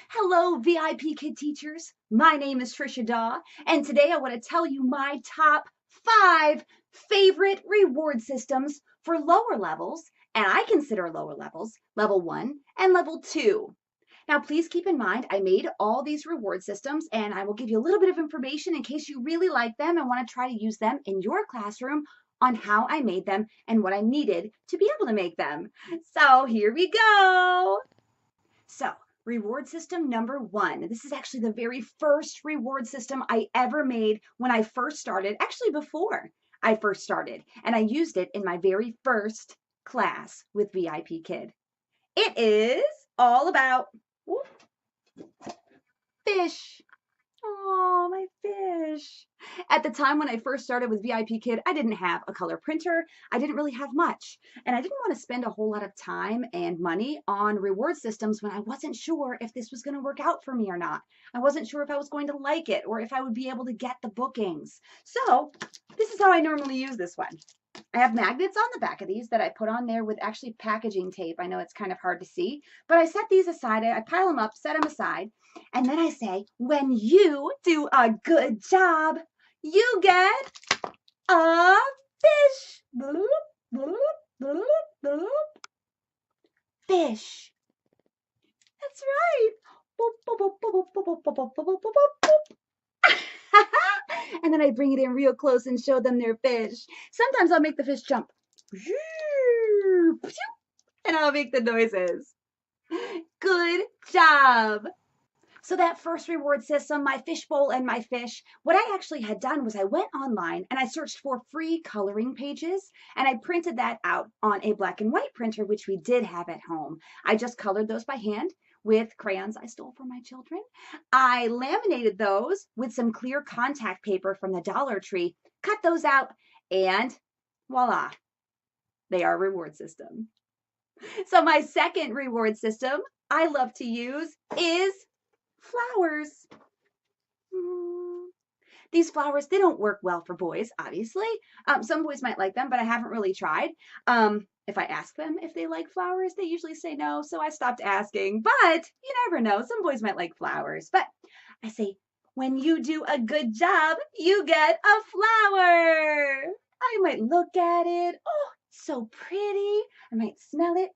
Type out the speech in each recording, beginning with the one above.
Hello, VIPKid teachers. My name is Trisha Daw, and today I want to tell you my top 5 favorite reward systems for lower levels, and I consider lower levels, level 1 and level 2. Now, please keep in mind, I made all these reward systems, and I will give you a little bit of information in case you really like them and want to try to use them in your classroom on how I made them and what I needed to be able to make them. So here we go. So, reward system number 1. This is actually the very first reward system I ever made when I first started, actually before I first started, and I used it in my very first class with VIPKid. It is all about fish. Oh, my fish. At the time when I first started with VIPKid, I didn't have a color printer. I didn't really have much. And I didn't want to spend a whole lot of time and money on reward systems when I wasn't sure if this was going to work out for me or not. I wasn't sure if I was going to like it or if I would be able to get the bookings. So this is how I normally use this one. I have magnets on the back of these that I put on there with actually packaging tape. I know it's kind of hard to see, but I set these aside. I pile them up, set them aside, and then I say, when you do a good job, you get a fish. Fish. That's right. And then I bring it in real close and show them their fish. Sometimes I'll make the fish jump. And I'll make the noises. Good job. So that first reward system, my fishbowl and my fish, what I actually had done was I went online and I searched for free coloring pages and I printed that out on a black and white printer, which we did have at home. I just colored those by hand with crayons I stole from my children. I laminated those with some clear contact paper from the Dollar Tree, cut those out, and voila, they are a reward system. So my second reward system I love to use is flowers. These flowers, they don't work well for boys, obviously. Some boys might like them, but I haven't really tried. If I ask them if they like flowers, they usually say no, so I stopped asking. But you never know. Some boys might like flowers. But I say, when you do a good job, you get a flower. I might look at it. Oh, so pretty. I might smell it.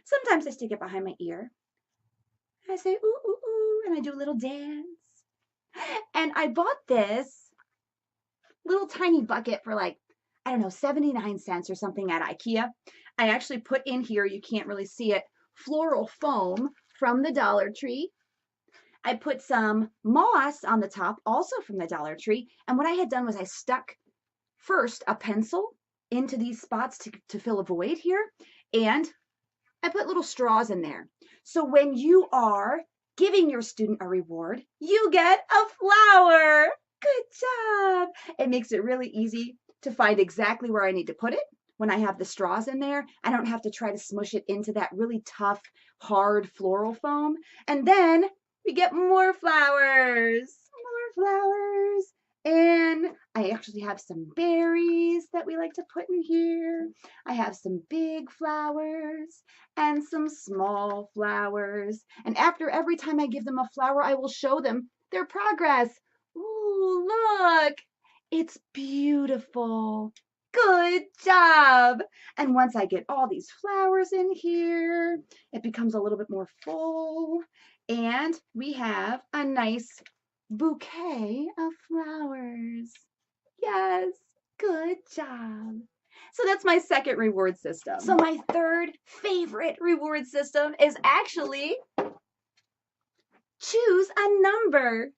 Sometimes I stick it behind my ear. I say, ooh, ooh, ooh, and I do a little dance. And I bought this little tiny bucket for like, I don't know, 79 cents or something at IKEA. I actually put in here, you can't really see it, floral foam from the Dollar Tree. I put some moss on the top, also from the Dollar Tree. And what I had done was I stuck first a pencil into these spots to fill a void here. And I put little straws in there. So when you are giving your student a reward, you get a flower. Good job. It makes it really easy to find exactly where I need to put it. When I have the straws in there, I don't have to try to smush it into that really tough, hard floral foam. And then we get more flowers, more flowers. And I actually have some berries that we like to put in here. I have some big flowers and some small flowers. And after every time I give them a flower, I will show them their progress. Ooh, look, it's beautiful. Good job. And once I get all these flowers in here, it becomes a little bit more full. And we have a nice bouquet of flowers. Yes, good job. So that's my second reward system. So my third favorite reward system is actually choose a number.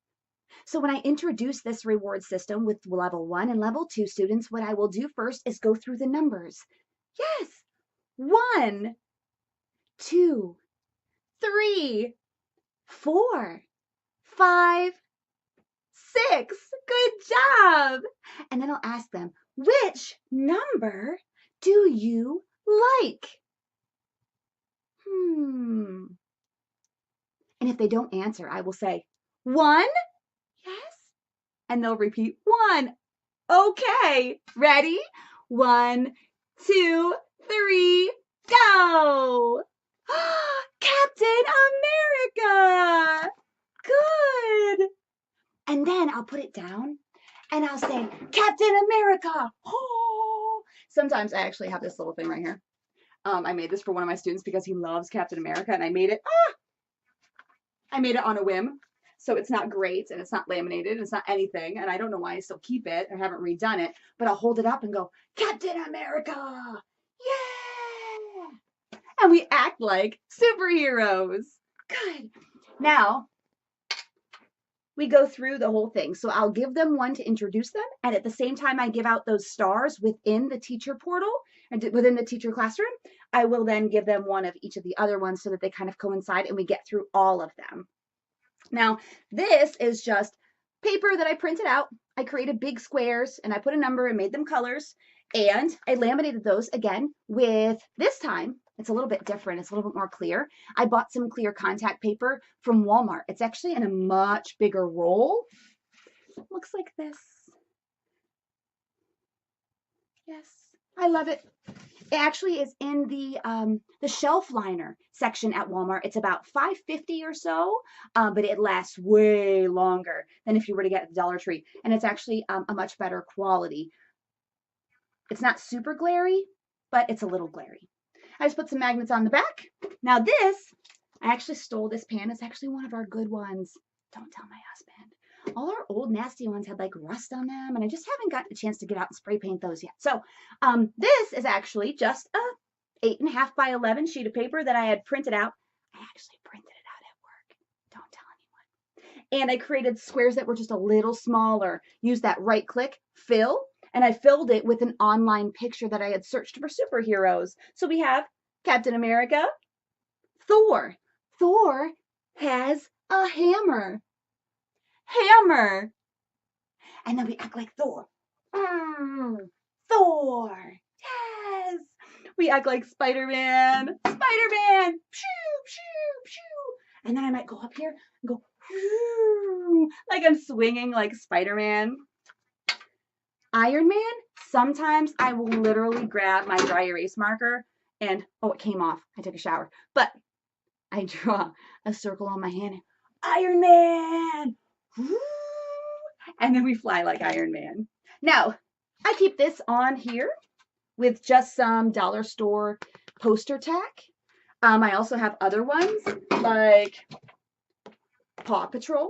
So when I introduce this reward system with level 1 and level 2 students, what I will do first is go through the numbers. Yes, 1, 2, 3, 4, 5, 6. Good job. And then I'll ask them, which number do you like? And if they don't answer, I will say, 1? Yes. And they'll repeat, 1. Okay. Ready? 1, 2, 3, go. Captain I'll put it down and I'll say, Captain America. Oh. Sometimes I actually have this little thing right here. I made this for one of my students because he loves Captain America, and I made it on a whim. So it's not great, and it's not laminated, it's not anything, and I don't know why I still keep it. I haven't redone it, but I'll hold it up and go, Captain America! Yeah! And we act like superheroes. Good. Now, we go through the whole thing. So I'll give them one to introduce them, and at the same time I give out those stars within the teacher portal and within the teacher classroom, I will then give them one of each of the other ones so that they kind of coincide and we get through all of them. Now, this is just paper that I printed out. I created big squares and I put a number and made them colors, and I laminated those again with, this time, it's a little bit different. It's a little bit more clear. I bought some clear contact paper from Walmart. It's actually in a much bigger roll. It looks like this. Yes, I love it. It actually is in the shelf liner section at Walmart. It's about $5.50 or so, but it lasts way longer than if you were to get at the Dollar Tree. And it's actually a much better quality. It's not super glary, but it's a little glary. I just put some magnets on the back. Now this, I actually stole this pan. It's actually one of our good ones. Don't tell my husband. All our old nasty ones had like rust on them, and I just haven't gotten a chance to get out and spray paint those yet. So this is actually just a 8.5 by 11 sheet of paper that I had printed out. I actually printed it out at work. Don't tell anyone. And I created squares that were just a little smaller. Use that right click, fill, and I filled it with an online picture that I had searched for superheroes. So we have Captain America, Thor. Thor has a hammer. Hammer. And then we act like Thor. Thor. Yes. We act like Spider-Man. Spider-Man. Pshoo, pshoo, pshoo. And then I might go up here and go, pshoo, like I'm swinging like Spider-Man. Iron Man, sometimes I will literally grab my dry erase marker and, oh, it came off. I took a shower. But I draw a circle on my hand. Iron Man. And then we fly like Iron Man. Now, I keep this on here with just some dollar store poster tack. I also have other ones like Paw Patrol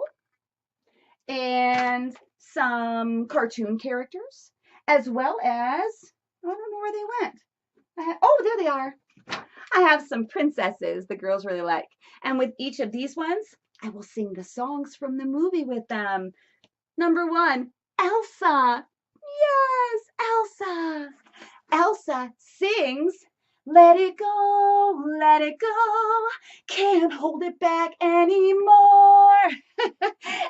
and some cartoon characters, as well as, I don't know where they went. Oh, there they are. I have some princesses the girls really like. And with each of these ones, I will sing the songs from the movie with them. Number 1, Elsa. Yes, Elsa. Elsa sings, let it go, can't hold it back anymore.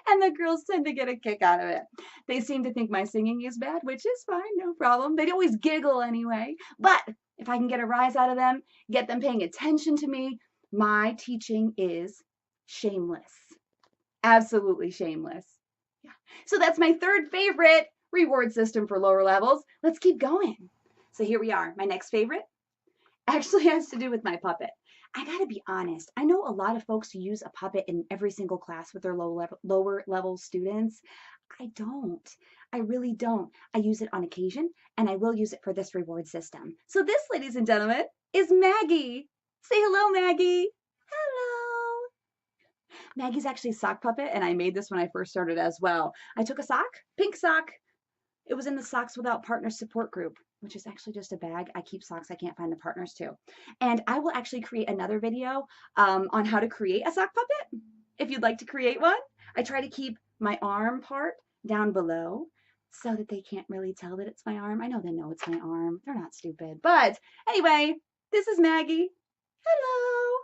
And the girls tend to get a kick out of it. They seem to think my singing is bad, which is fine, no problem. They always giggle anyway. But if I can get a rise out of them, get them paying attention to me, my teaching is shameless. Absolutely shameless. Yeah. So that's my third favorite reward system for lower levels. Let's keep going. So here we are. My next favorite actually has to do with my puppet. I gotta be honest. I know a lot of folks who use a puppet in every single class with their lower level students. I don't. I really don't. I use it on occasion, and I will use it for this reward system. So this, ladies and gentlemen, is Maggie. Say hello, Maggie. Hello. Maggie's actually a sock puppet, and I made this when I first started as well. I took a sock, pink sock. It was in the Socks Without Partners support group, which is actually just a bag. I keep socks I can't find the partners to. And I will actually create another video on how to create a sock puppet, if you'd like to create one. I try to keep my arm part down below so that they can't really tell that it's my arm. I know they know it's my arm. They're not stupid. But anyway, this is Maggie. Hello.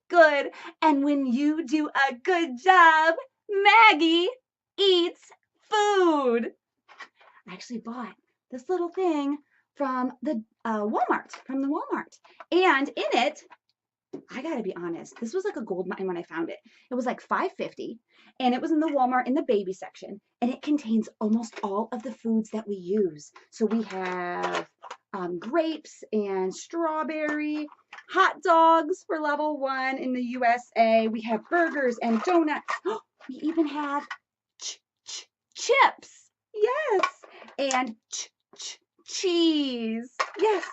Good. And when you do a good job, Maggie eats food. I actually bought this little thing from the Walmart, and in it, I gotta be honest, this was like a gold mine when I found it. It was like $5.50, and it was in the Walmart in the baby section, and it contains almost all of the foods that we use. So we have grapes and strawberry, hot dogs for level 1 in the USA. We have burgers and donuts. We even have chips. Yes. And cheese. Yes.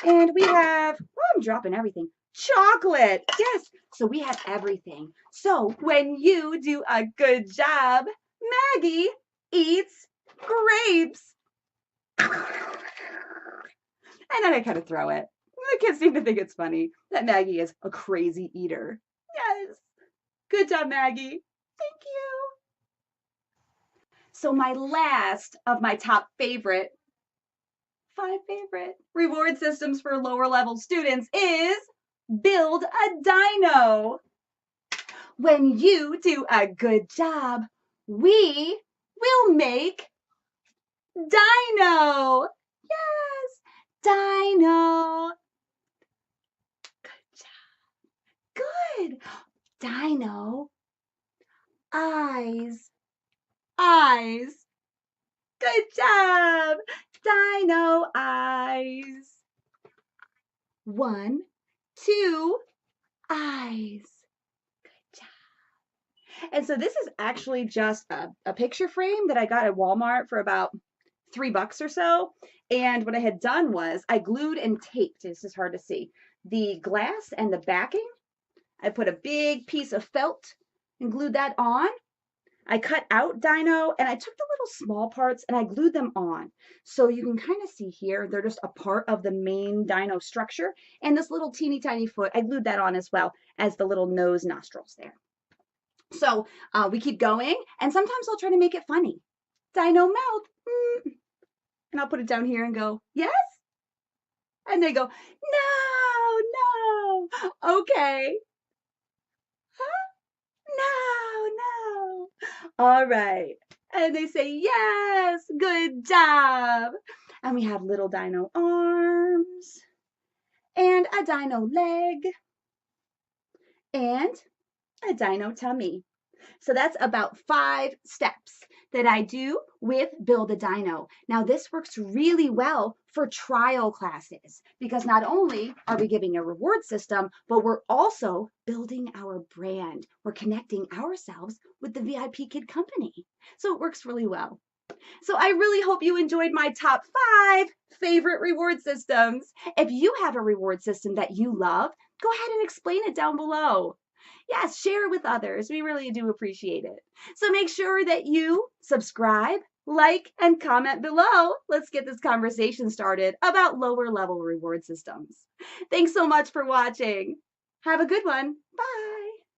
And we have, oh, I'm dropping everything. Chocolate. Yes. So we have everything. So when you do a good job, Maggie eats grapes. And then I kind of throw it. The kids seem to think it's funny that Maggie is a crazy eater. Yes. Good job, Maggie. Thank you. So my last of my top favorite, 5 favorite reward systems for lower level students is build a dino. When you do a good job, we will make dino. Yes, dino. Good. Dino. Eyes. Eyes. Good job. Dino eyes. 1, 2 eyes. Good job. And so this is actually just a picture frame that I got at Walmart for about $3 or so. And what I had done was I glued and taped, this is hard to see, the glass and the backing. I put a big piece of felt and glued that on. I cut out dino and I took the little small parts and I glued them on. So you can kind of see here, they're just a part of the main dino structure. And this little teeny tiny foot, I glued that on as well as the little nose nostrils there. So we keep going, and sometimes I'll try to make it funny. Dino mouth. And I'll put it down here and go, yes? And they go, no, no. Okay. Huh? No, no. All right. And they say, yes, good job. And we have little dino arms and a dino leg and a dino tummy. So that's about 5 steps that I do with Build a Dino. Now this works really well for trial classes because not only are we giving a reward system, but we're also building our brand. We're connecting ourselves with the VIPKid company. So it works really well. So I really hope you enjoyed my top 5 favorite reward systems. If you have a reward system that you love, go ahead and explain it down below. Yes, share it with others. We really do appreciate it. So make sure that you subscribe, like, and comment below. Let's get this conversation started about lower level reward systems. Thanks so much for watching. Have a good one.